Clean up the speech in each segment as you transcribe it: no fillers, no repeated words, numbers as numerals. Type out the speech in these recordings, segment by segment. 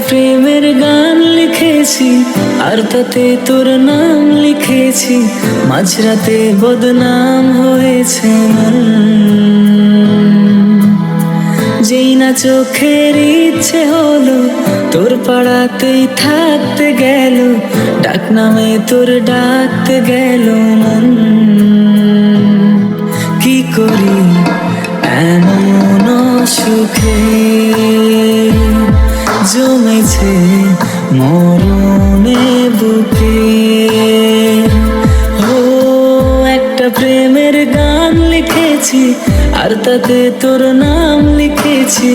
প্রেমের গান লিখেছি আর তাতে তোর নাম লিখেছি, মাঝরাতে বদনাম হয়েছে মন। যেই না চোখের ইচ্ছে হলো তোর পাড়াতেই থাকতে গেল, ডাক নামে তোর ডাকতে গেল মন। কি করি এমন সুখে জমেছে মরণে বুকে। ও একটা প্রেমের গান লিখেছি আর তাতে তোর নাম লিখেছি,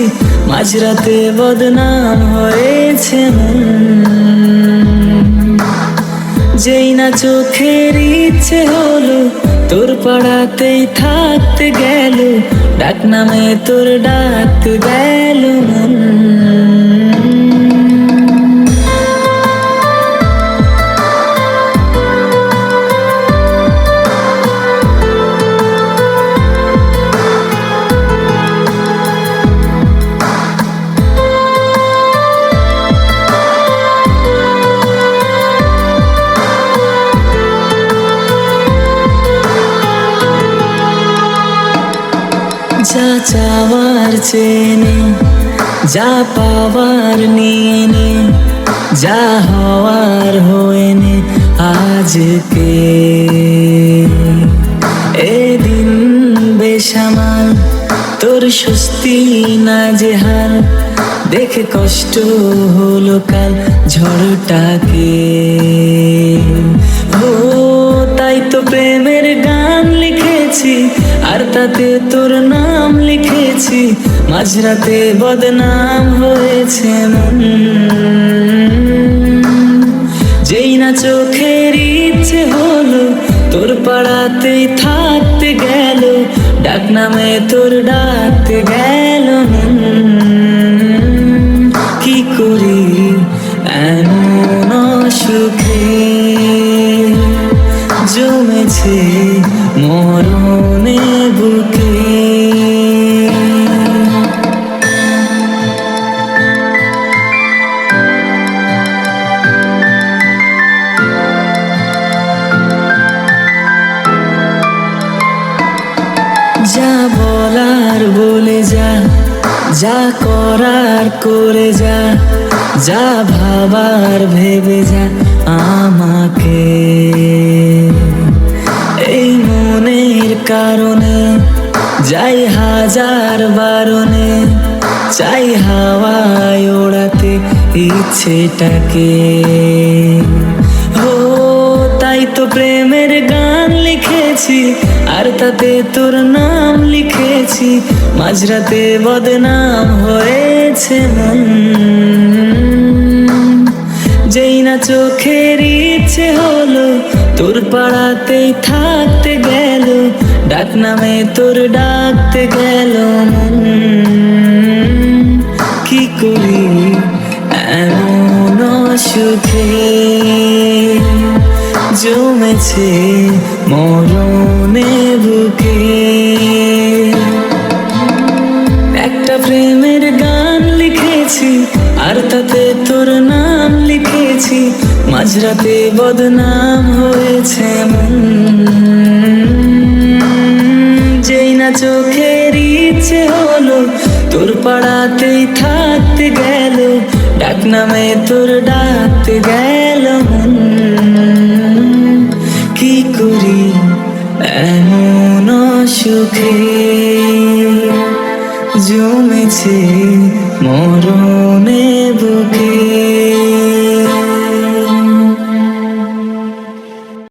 মাঝরাতে বদনাম হয়েছে মন। যেই না চোখের ইচ্ছে হলো তোর পাড়াতেই থাকতে গেল, ডাক নামে তোর ডাকতে গেল মন। যা চাওয়ার চেনে, যা পাওয়ার নিয়ে নে, যা হওয়ার হয়ে নে আজকে। এদিন বেসামাল তোর স্বস্তি না যে হাল, দেখে কষ্ট হলো কাল ঝড়টাকে। ও তাই তো প্রেমের গান লিখেছি আর তাতে তোর নাম লিখেছি, মাঝরাতে বদনাম হয়েছে মন। যেই না চোখের ইচ্ছে হলো তোর পাড়াতেই থাকতে গেল, ডাক নামে তোর ডাকতে গেল মন। কি করি এমন সুখে জমেছে মরণে বুকে। যা বলার বলে যা, যা করার করে যা, যা ভাবার ভেবে যা আমাকে। এই মনের কারণে যাই হাজার বারণে, চাই হাওয়ায় ওড়াতে ইচ্ছেটাকে। ও তাই তো প্রেমের গান লিখেছি আর তাতে তোর নাম লিখেছি, মাঝরাতে বদনাম হয়েছে মন। যেই না চোখের ইচ্ছে হলো তোর পাড়াতেই থাকতে গেল, ডাক নামে তোর ডাকতে গেল মন। কি করি এমন সুখে জমেছে মরণে বুকে। একটা প্রেমের গান লিখেছি আর তাতে তোর নাম লিখেছি, মাঝরাতে বদনাম হয়েছে মন। যেই না চোখের ইচ্ছে হলো তোর পাড়াতেই থাকতে গেল, ডাক নামে তোর ডাকতে গেল মন। কি করি এমন সুখে জমেছে মরণে বুকে।